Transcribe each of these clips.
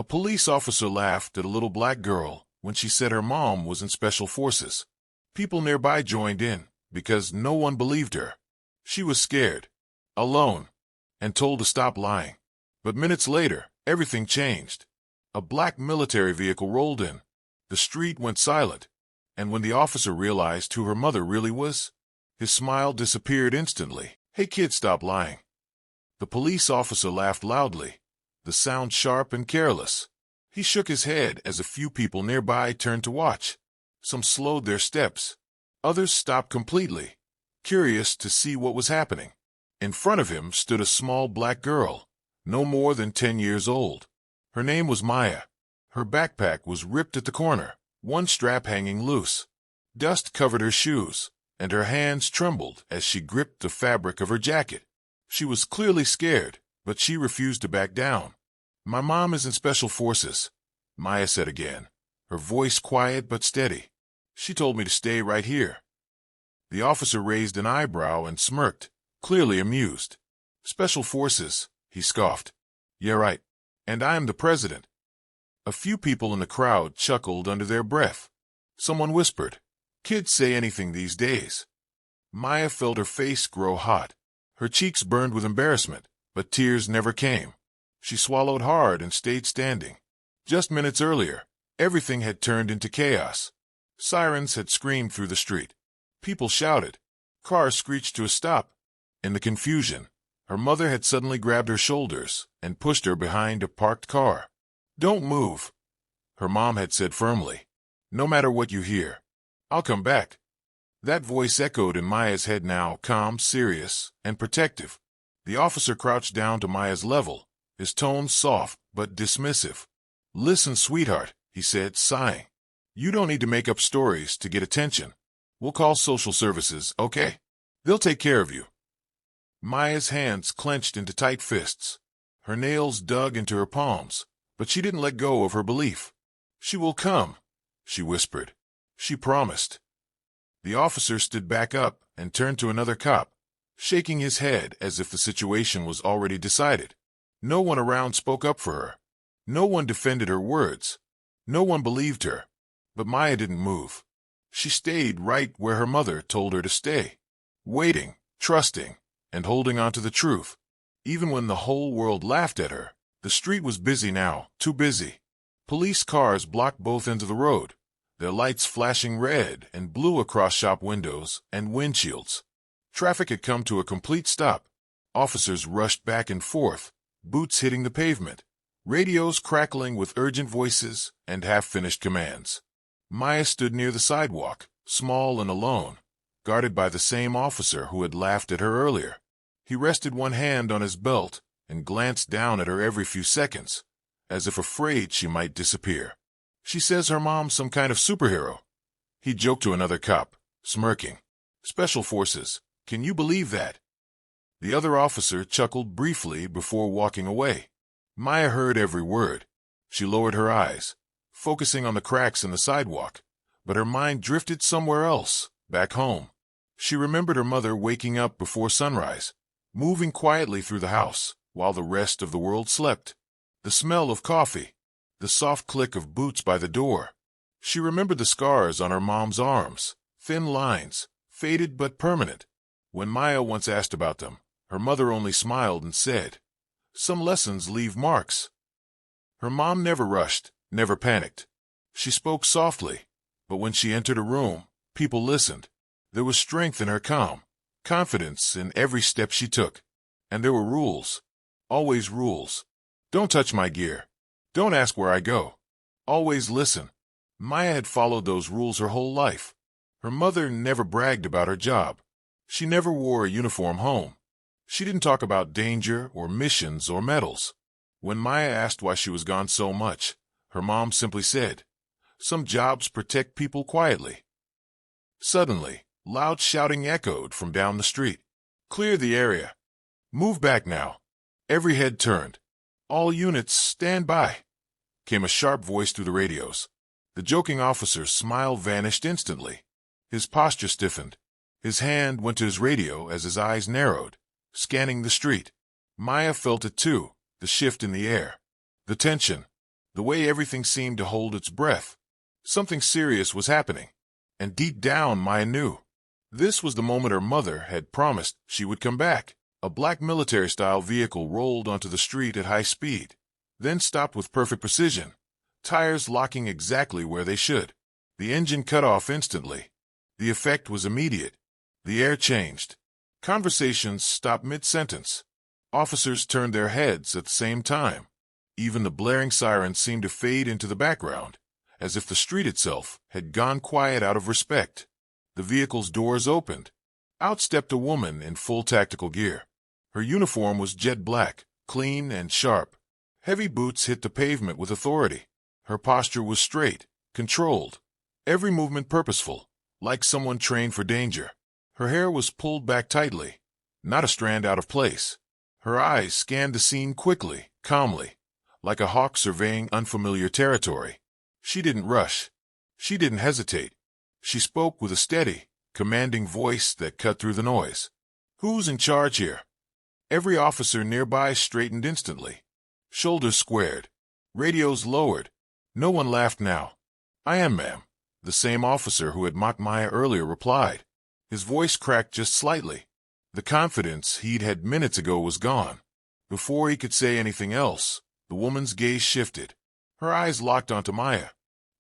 A police officer laughed at a little black girl when she said her mom was in special forces. People nearby joined in because no one believed her. She was scared, alone, and told to stop lying. But minutes later, everything changed. A black military vehicle rolled in. The street went silent, and when the officer realized who her mother really was, his smile disappeared instantly. "Hey kid, stop lying." The police officer laughed loudly, the sound sharp and careless. He shook his head as a few people nearby turned to watch. Some slowed their steps. Others stopped completely, curious to see what was happening. In front of him stood a small black girl, no more than 10 years old. Her name was Maya. Her backpack was ripped at the corner, one strap hanging loose. Dust covered her shoes, and her hands trembled as she gripped the fabric of her jacket. She was clearly scared, but she refused to back down. "My mom is in special forces," Maya said again, her voice quiet but steady. "She told me to stay right here." The officer raised an eyebrow and smirked, clearly amused. "Special forces," he scoffed. "Yeah, right. And I am the president." A few people in the crowd chuckled under their breath. Someone whispered, "Kids say anything these days." Maya felt her face grow hot. Her cheeks burned with embarrassment, but tears never came. She swallowed hard and stayed standing. Just minutes earlier, everything had turned into chaos. Sirens had screamed through the street. People shouted. Cars screeched to a stop. In the confusion, her mother had suddenly grabbed her shoulders and pushed her behind a parked car. "Don't move," her mom had said firmly. "No matter what you hear, I'll come back." That voice echoed in Maya's head now, calm, serious, and protective. The officer crouched down to Maya's level, his tone soft but dismissive. "Listen, sweetheart," he said, sighing. "You don't need to make up stories to get attention. We'll call social services, okay? They'll take care of you." Maya's hands clenched into tight fists. Her nails dug into her palms, but she didn't let go of her belief. "She will come," she whispered. "She promised." The officer stood back up and turned to another cop, shaking his head as if the situation was already decided. No one around spoke up for her. No one defended her words. No one believed her. But Maya didn't move. She stayed right where her mother told her to stay, waiting, trusting, and holding on to the truth. Even when the whole world laughed at her, the street was busy now, too busy. Police cars blocked both ends of the road, their lights flashing red and blue across shop windows and windshields. Traffic had come to a complete stop. Officers rushed back and forth, boots hitting the pavement, radios crackling with urgent voices and half-finished commands. Maya stood near the sidewalk, small and alone, guarded by the same officer who had laughed at her earlier. He rested one hand on his belt and glanced down at her every few seconds, as if afraid she might disappear. "She says her mom's some kind of superhero," he joked to another cop, smirking. "Special forces. Can you believe that?" The other officer chuckled briefly before walking away. Maya heard every word. She lowered her eyes, focusing on the cracks in the sidewalk, but her mind drifted somewhere else, back home. She remembered her mother waking up before sunrise, moving quietly through the house while the rest of the world slept. The smell of coffee, the soft click of boots by the door. She remembered the scars on her mom's arms, thin lines, faded but permanent. When Maya once asked about them, her mother only smiled and said, "Some lessons leave marks." Her mom never rushed, never panicked. She spoke softly, but when she entered a room, people listened. There was strength in her calm, confidence in every step she took. And there were rules, always rules. "Don't touch my gear. Don't ask where I go. Always listen." Maya had followed those rules her whole life. Her mother never bragged about her job. She never wore a uniform home. She didn't talk about danger or missions or medals. When Maya asked why she was gone so much, her mom simply said, "Some jobs protect people quietly." Suddenly, loud shouting echoed from down the street. "Clear the area. Move back now." Every head turned. "All units, stand by," came a sharp voice through the radios. The joking officer's smile vanished instantly. His posture stiffened. His hand went to his radio as his eyes narrowed, scanning the street. Maya felt it too, the shift in the air, the tension. The way everything seemed to hold its breath. Something serious was happening. And deep down, Maya knew. This was the moment her mother had promised she would come back. A black military-style vehicle rolled onto the street at high speed, then stopped with perfect precision, tires locking exactly where they should. The engine cut off instantly. The effect was immediate. The air changed. Conversations stopped mid-sentence. Officers turned their heads at the same time. Even the blaring sirens seemed to fade into the background, as if the street itself had gone quiet out of respect. The vehicle's doors opened. Out stepped a woman in full tactical gear. Her uniform was jet black, clean and sharp. Heavy boots hit the pavement with authority. Her posture was straight, controlled, every movement purposeful, like someone trained for danger. Her hair was pulled back tightly, not a strand out of place. Her eyes scanned the scene quickly, calmly, like a hawk surveying unfamiliar territory. She didn't rush. She didn't hesitate. She spoke with a steady, commanding voice that cut through the noise. "Who's in charge here?" Every officer nearby straightened instantly. Shoulders squared. Radios lowered. No one laughed now. "I am, ma'am," the same officer who had mocked Maya earlier replied. His voice cracked just slightly. The confidence he'd had minutes ago was gone. Before he could say anything else, the woman's gaze shifted. Her eyes locked onto Maya.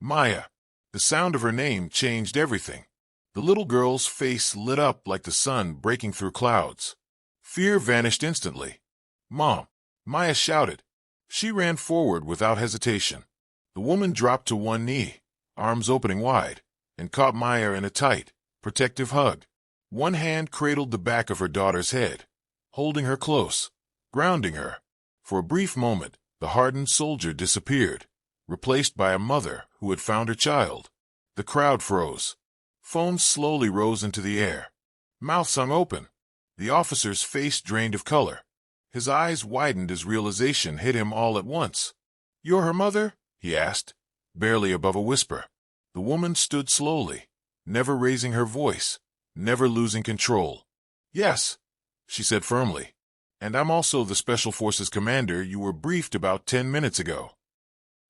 Maya. The sound of her name changed everything. The little girl's face lit up like the sun breaking through clouds. Fear vanished instantly. "Mom!" Maya shouted. She ran forward without hesitation. The woman dropped to one knee, arms opening wide, and caught Maya in a tight, protective hug. One hand cradled the back of her daughter's head, holding her close, grounding her. For a brief moment, the hardened soldier disappeared, replaced by a mother who had found her child. The crowd froze. Phones slowly rose into the air. Mouths hung open. The officer's face drained of color. His eyes widened as realization hit him all at once. "You're her mother?" he asked, barely above a whisper. The woman stood slowly, never raising her voice, never losing control. "Yes," she said firmly. "And I'm also the Special Forces commander you were briefed about 10 minutes ago."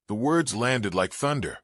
The words landed like thunder.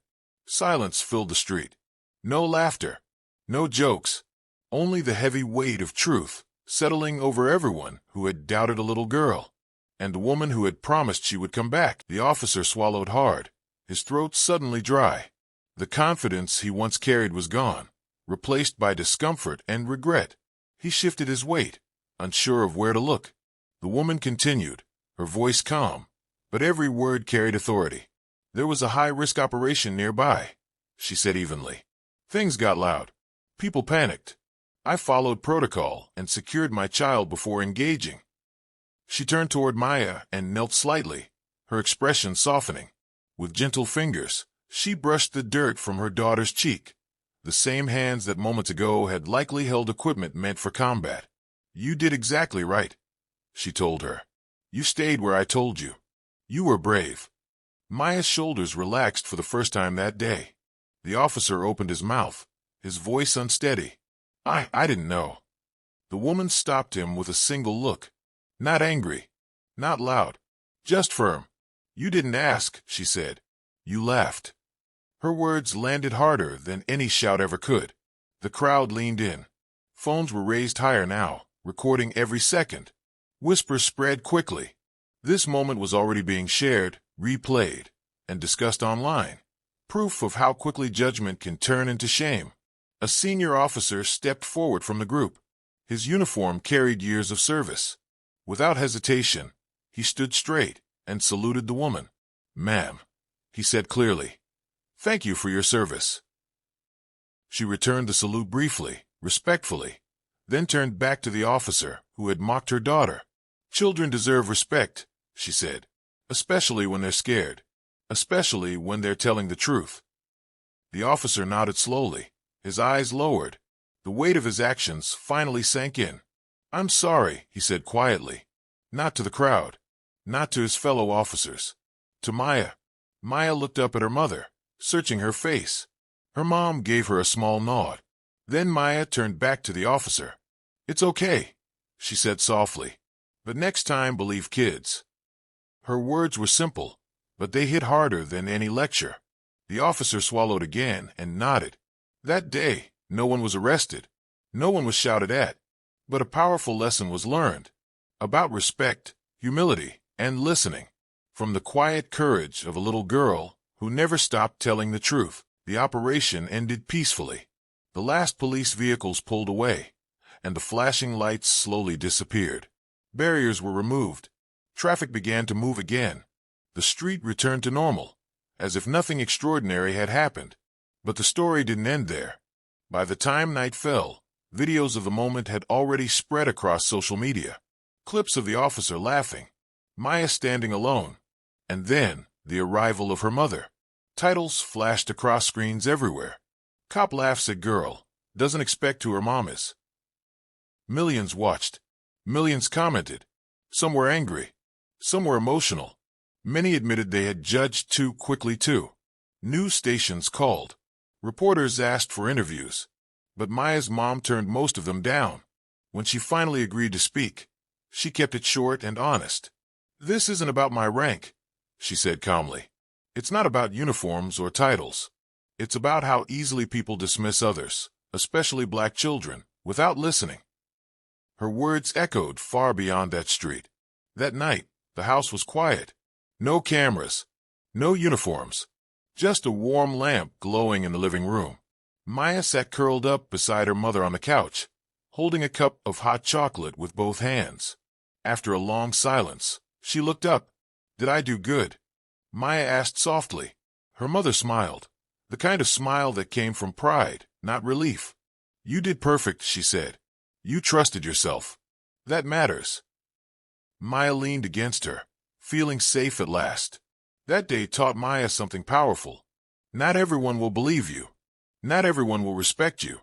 Silence filled the street. No laughter, no jokes, only the heavy weight of truth settling over everyone who had doubted a little girl, and the woman who had promised she would come back. The officer swallowed hard, his throat suddenly dry. The confidence he once carried was gone, replaced by discomfort and regret. He shifted his weight, unsure of where to look. The woman continued, her voice calm, but every word carried authority. "There was a high-risk operation nearby," she said evenly. "Things got loud. People panicked. I followed protocol and secured my child before engaging." She turned toward Maya and knelt slightly, her expression softening. With gentle fingers, she brushed the dirt from her daughter's cheek, the same hands that moments ago had likely held equipment meant for combat. "You did exactly right," she told her. "You stayed where I told you. You were brave." Maya's shoulders relaxed for the first time that day. The officer opened his mouth, his voice unsteady. I didn't know." The woman stopped him with a single look. Not angry, not loud, just firm. "You didn't ask," she said. "You laughed." Her words landed harder than any shout ever could. The crowd leaned in. Phones were raised higher now, recording every second. Whispers spread quickly. This moment was already being shared, replayed, and discussed online. Proof of how quickly judgment can turn into shame. A senior officer stepped forward from the group. His uniform carried years of service. Without hesitation, he stood straight and saluted the woman. "Ma'am," he said clearly. "Thank you for your service." She returned the salute briefly, respectfully, then turned back to the officer who had mocked her daughter. "Children deserve respect," she said, "especially when they're scared, especially when they're telling the truth." The officer nodded slowly, his eyes lowered. The weight of his actions finally sank in. "I'm sorry," he said quietly. Not to the crowd, not to his fellow officers. To Maya. Maya looked up at her mother, searching her face. Her mom gave her a small nod. Then Maya turned back to the officer. "It's okay," she said softly. "But next time believe kids." Her words were simple, but they hit harder than any lecture. The officer swallowed again and nodded. That day, no one was arrested. No one was shouted at. But a powerful lesson was learned about respect, humility, and listening. From the quiet courage of a little girl who never stopped telling the truth, the operation ended peacefully. The last police vehicles pulled away, and the flashing lights slowly disappeared. Barriers were removed. Traffic began to move again. The street returned to normal, as if nothing extraordinary had happened. But the story didn't end there. By the time night fell, videos of the moment had already spread across social media. Clips of the officer laughing, Maya standing alone, and then the arrival of her mother. Titles flashed across screens everywhere. Cop laughs at girl, doesn't expect who her mom is. Millions watched. Millions commented. Some were angry. Some were emotional. Many admitted they had judged too quickly too. News stations called. Reporters asked for interviews. But Maya's mom turned most of them down. When she finally agreed to speak, she kept it short and honest. "This isn't about my rank," she said calmly. "It's not about uniforms or titles. It's about how easily people dismiss others, especially black children, without listening." Her words echoed far beyond that street. That night, the house was quiet. No cameras, no uniforms, just a warm lamp glowing in the living room. Maya sat curled up beside her mother on the couch, holding a cup of hot chocolate with both hands. After a long silence, she looked up. "Did I do good?" Maya asked softly. Her mother smiled, the kind of smile that came from pride, not relief. "You did perfect," she said. "You trusted yourself. That matters." Maya leaned against her, feeling safe at last. That day taught Maya something powerful. Not everyone will believe you. Not everyone will respect you.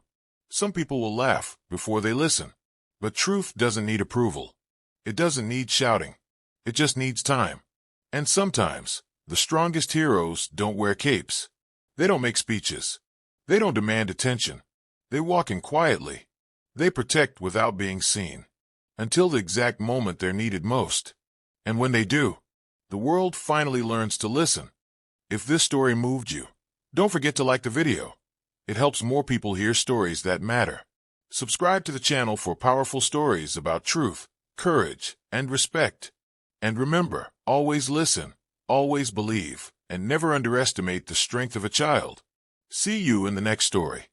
Some people will laugh before they listen. But truth doesn't need approval. It doesn't need shouting. It just needs time. And sometimes, the strongest heroes don't wear capes. They don't make speeches. They don't demand attention. They walk in quietly. They protect without being seen, until the exact moment they're needed most. And when they do, the world finally learns to listen. If this story moved you, don't forget to like the video. It helps more people hear stories that matter. Subscribe to the channel for powerful stories about truth, courage, and respect. And remember, always listen, always believe, and never underestimate the strength of a child. See you in the next story.